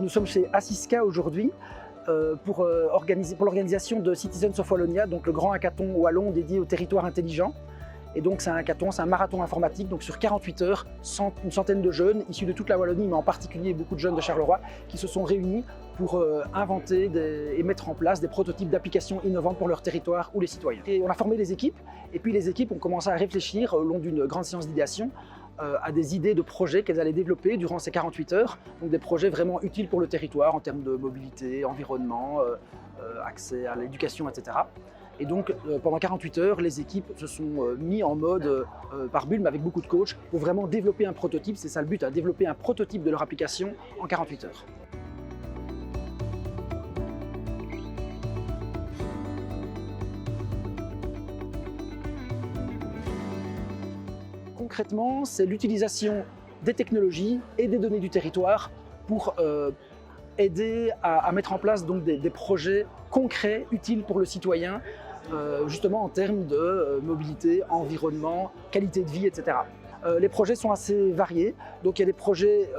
nous sommes chez Assiska aujourd'hui pour l'organisation de Citizens of Wallonia, donc le grand hackathon wallon dédié au territoire intelligent. Et donc c'est un hackathon, c'est un marathon informatique, donc sur 48 heures, une centaine de jeunes issus de toute la Wallonie, mais en particulier beaucoup de jeunes de Charleroi, qui se sont réunis pour inventer et mettre en place des prototypes d'applications innovantes pour leur territoire ou les citoyens. Et on a formé les équipes, et puis les équipes ont commencé à réfléchir au long d'une grande séance d'idéation à des idées de projets qu'elles allaient développer durant ces 48 heures, donc des projets vraiment utiles pour le territoire en termes de mobilité, environnement, accès à l'éducation, etc. Et donc pendant 48 heures, les équipes se sont mis en mode par bulle, mais avec beaucoup de coachs, pour vraiment développer un prototype. C'est ça le but, développer un prototype de leur application en 48 heures. Concrètement, c'est l'utilisation des technologies et des données du territoire pour aider à mettre en place donc, des projets concrets, utiles pour le citoyen, justement en termes de mobilité, environnement, qualité de vie, etc. Les projets sont assez variés, donc il y a des projets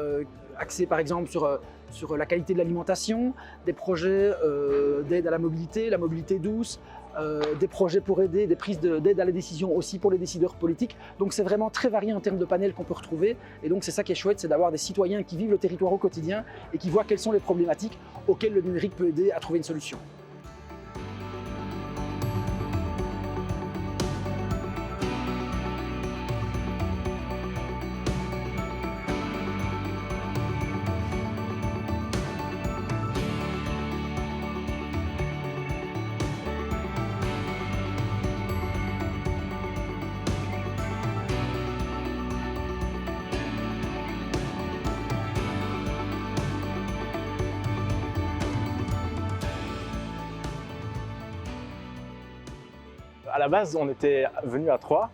axés par exemple sur la qualité de l'alimentation, des projets d'aide à la mobilité douce, des projets pour aider, des prises d'aide à la décision aussi pour les décideurs politiques. Donc c'est vraiment très varié en termes de panels qu'on peut retrouver. Et donc c'est ça qui est chouette, c'est d'avoir des citoyens qui vivent le territoire au quotidien et qui voient quelles sont les problématiques auxquelles le numérique peut aider à trouver une solution. À la base, on était venus à 3.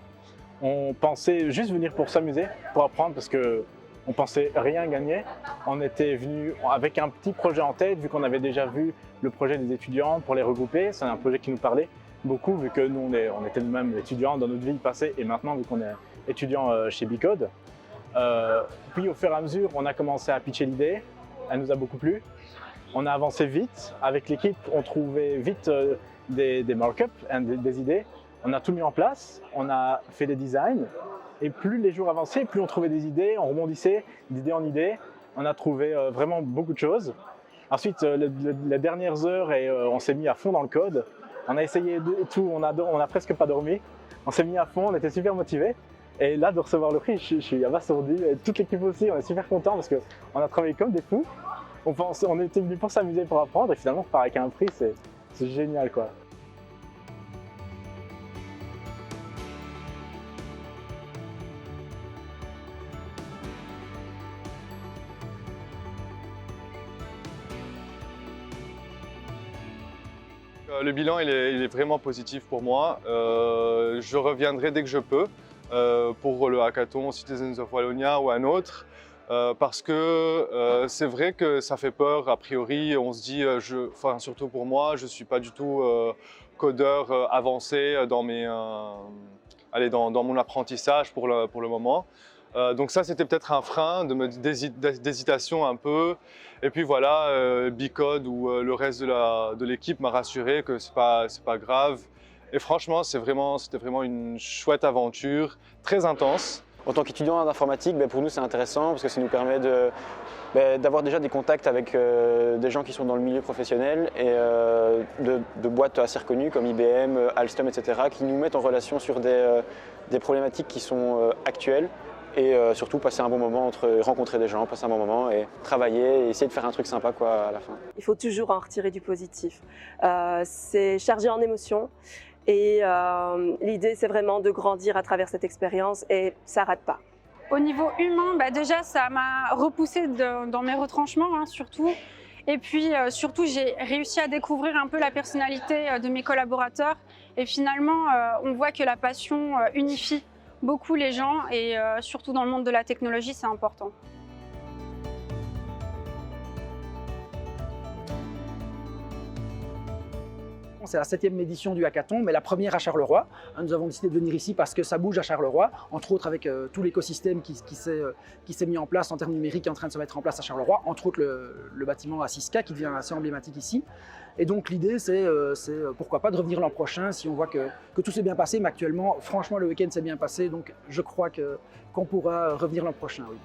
On pensait juste venir pour s'amuser, pour apprendre, parce qu'on pensait rien gagner. On était venus avec un petit projet en tête, vu qu'on avait déjà vu le projet des étudiants pour les regrouper. C'est un projet qui nous parlait beaucoup, vu que nous, on était nous-mêmes étudiants dans notre vie passée et maintenant, vu qu'on est étudiants chez Bicode. Puis au fur et à mesure, on a commencé à pitcher l'idée. Elle nous a beaucoup plu. On a avancé vite. Avec l'équipe, on trouvait vite des markups, des idées. On a tout mis en place, on a fait des designs et plus les jours avançaient, plus on trouvait des idées, on rebondissait d'idée en idée. On a trouvé vraiment beaucoup de choses. Ensuite, les dernières heures, on s'est mis à fond dans le code. On a essayé de tout, on a presque pas dormi. On s'est mis à fond, on était super motivés. Et là, de recevoir le prix, je suis abasourdi. Et toute l'équipe aussi, on est super contents parce qu'on a travaillé comme des fous. On était venus pour s'amuser, pour apprendre et finalement, on repart avec un prix, c'est génial quoi. Le bilan il est vraiment positif pour moi. Je reviendrai dès que je peux pour le hackathon Citizens of Wallonia ou un autre. Parce que c'est vrai que ça fait peur a priori, on se dit, surtout pour moi, je ne suis pas du tout codeur avancé dans mon apprentissage pour le moment. Donc ça c'était peut-être un frein d'hésitation un peu. Et puis voilà, Bicode ou le reste de l'équipe m'a rassuré que c'est pas grave. Et franchement c'était vraiment une chouette aventure, très intense. En tant qu'étudiant en informatique, pour nous c'est intéressant parce que ça nous permet d'avoir déjà des contacts avec des gens qui sont dans le milieu professionnel et de boîtes assez reconnues comme IBM, Alstom, etc. qui nous mettent en relation sur des problématiques qui sont actuelles et surtout passer un bon moment rencontrer des gens, passer un bon moment et travailler et essayer de faire un truc sympa quoi, à la fin. Il faut toujours en retirer du positif. C'est chargé en émotions. Et l'idée, c'est vraiment de grandir à travers cette expérience et ça rate pas. Au niveau humain, déjà, ça m'a repoussé dans mes retranchements, surtout. Et puis, surtout, j'ai réussi à découvrir un peu la personnalité de mes collaborateurs. Et finalement, on voit que la passion unifie beaucoup les gens et surtout dans le monde de la technologie, c'est important. C'est la 7e édition du hackathon, mais la première à Charleroi. Nous avons décidé de venir ici parce que ça bouge à Charleroi, entre autres avec tout l'écosystème qui s'est mis en place en termes numériques, qui est en train de se mettre en place à Charleroi, entre autres le bâtiment à 6K qui devient assez emblématique ici. Et donc l'idée, c'est pourquoi pas de revenir l'an prochain si on voit que tout s'est bien passé, mais actuellement, franchement, le week-end s'est bien passé, donc je crois qu'on pourra revenir l'an prochain, oui.